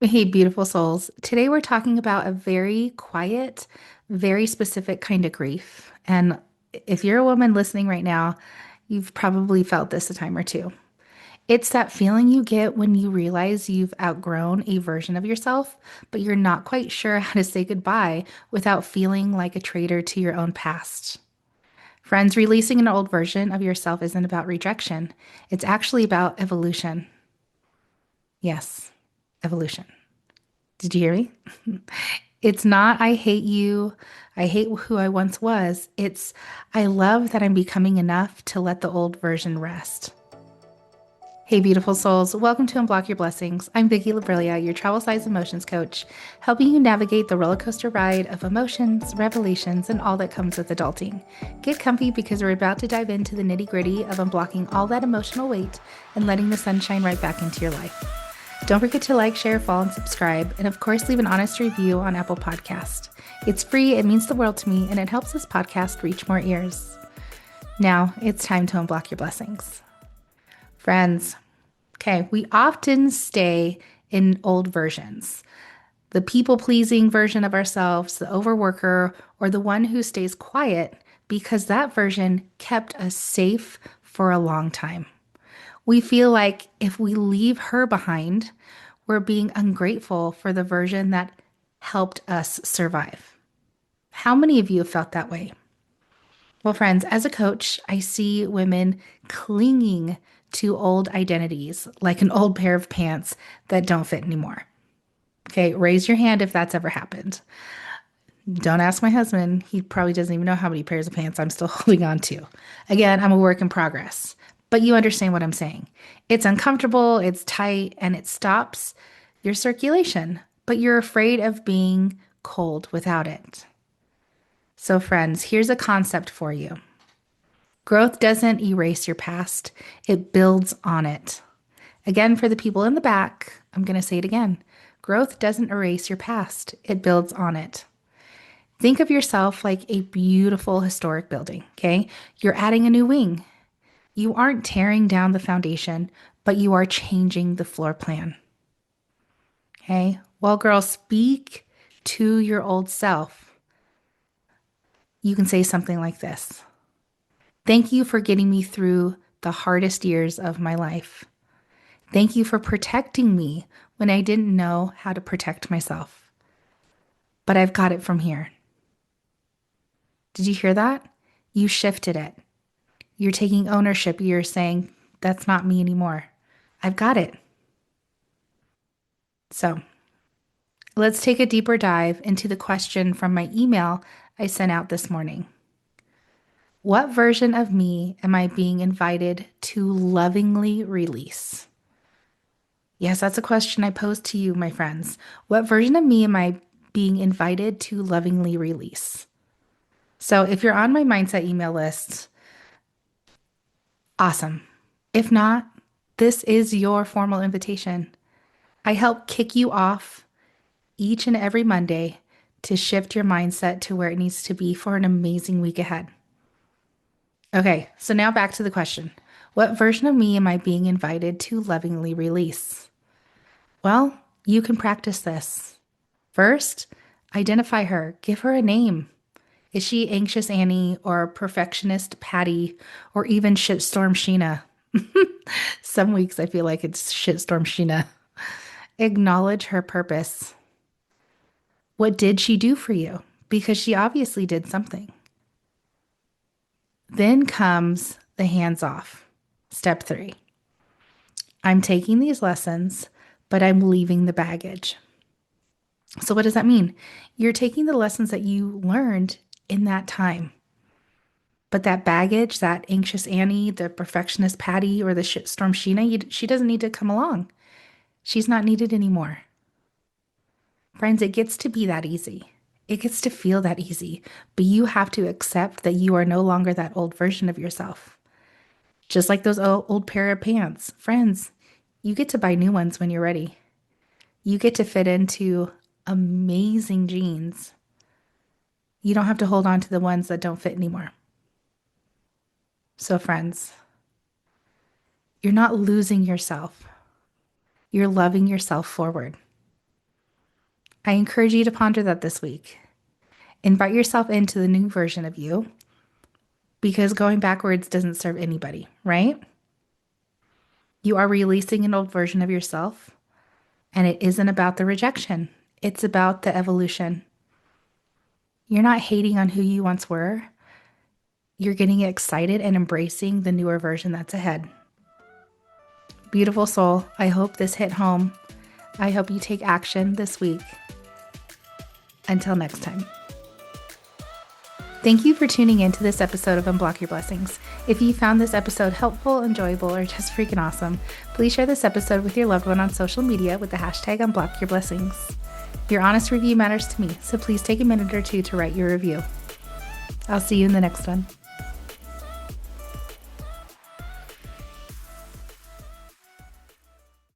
Hey, beautiful souls. Today we're talking about a very quiet, very specific kind of grief. And if you're a woman listening right now, you've probably felt this a time or two. It's that feeling you get when you realize you've outgrown a version of yourself, but you're not quite sure how to say goodbye without feeling like a traitor to your own past. Friends, releasing an old version of yourself isn't about rejection, it's actually about evolution. Yes, evolution. Did you hear me? It's not, I hate you. I hate who I once was. It's, I love that I'm becoming enough to let the old version rest. Hey, beautiful souls. Welcome to Unblock Your Blessings. I'm Vicki Labrilia, your travel size emotions coach, helping you navigate the roller coaster ride of emotions, revelations, and all that comes with adulting. Get comfy because we're about to dive into the nitty gritty of unblocking all that emotional weight and letting the sun shine right back into your life. Don't forget to like, share, follow, and subscribe. And of course, leave an honest review on Apple Podcast. It's free, it means the world to me, and it helps this podcast reach more ears. Now, it's time to unblock your blessings. Friends, okay, we often stay in old versions. The people-pleasing version of ourselves, the overworker, or the one who stays quiet because that version kept us safe for a long time. We feel like if we leave her behind, we're being ungrateful for the version that helped us survive. How many of you have felt that way? Well, friends, as a coach, I see women clinging to old identities like an old pair of pants that don't fit anymore. Okay, raise your hand if that's ever happened. Don't ask my husband. He probably doesn't even know how many pairs of pants I'm still holding on to. Again, I'm a work in progress, but you understand what I'm saying. It's uncomfortable, it's tight, and it stops your circulation, but you're afraid of being cold without it. So, friends, here's a concept for you. Growth doesn't erase your past, it builds on it. Again, for the people in the back, I'm going to say it again. Growth doesn't erase your past, it builds on it. Think of yourself like a beautiful historic building, okay? You're adding a new wing. You aren't tearing down the foundation, but you are changing the floor plan, okay? Well, girls, speak to your old self. You can say something like this. Thank you for getting me through the hardest years of my life. Thank you for protecting me when I didn't know how to protect myself. But I've got it from here. Did you hear that? You shifted it. You're taking ownership. You're saying, that's not me anymore. I've got it. So let's take a deeper dive into the question from my email I sent out this morning. What version of me am I being invited to lovingly release? Yes, that's a question I pose to you, my friends. What version of me am I being invited to lovingly release? So if you're on my mindset email list, awesome. If not, this is your formal invitation. I help kick you off each and every Monday to shift your mindset to where it needs to be for an amazing week ahead. Okay, so now back to the question. What version of me am I being invited to lovingly release? Well, you can practice this. First, identify her, give her a name. Is she anxious Annie or perfectionist Patty or even shitstorm Sheena? Some weeks I feel like it's shitstorm Sheena. Acknowledge her purpose. What did she do for you? Because she obviously did something. Then comes the hands off. Step 3. I'm taking these lessons, but I'm leaving the baggage. So, what does that mean? You're taking the lessons that you learned in that time. But that baggage, that anxious Annie, the perfectionist Patty, or the shitstorm Sheena, she doesn't need to come along. She's not needed anymore. Friends, it gets to be that easy. It gets to feel that easy, but you have to accept that you are no longer that old version of yourself. Just like those old pair of pants. Friends, you get to buy new ones when you're ready. You get to fit into amazing jeans. You don't have to hold on to the ones that don't fit anymore. So, friends, you're not losing yourself. You're loving yourself forward. I encourage you to ponder that this week. Invite yourself into the new version of you because going backwards doesn't serve anybody, right? You are releasing an old version of yourself, and it isn't about the rejection. It's about the evolution. You're not hating on who you once were. You're getting excited and embracing the newer version that's ahead. Beautiful soul, I hope this hit home. I hope you take action this week. Until next time. Thank you for tuning in to this episode of Unblock Your Blessings. If you found this episode helpful, enjoyable, or just freaking awesome, please share this episode with your loved one on social media with the hashtag Unblock Your Blessings. Your honest review matters to me, so please take a minute or two to write your review. I'll see you in the next one.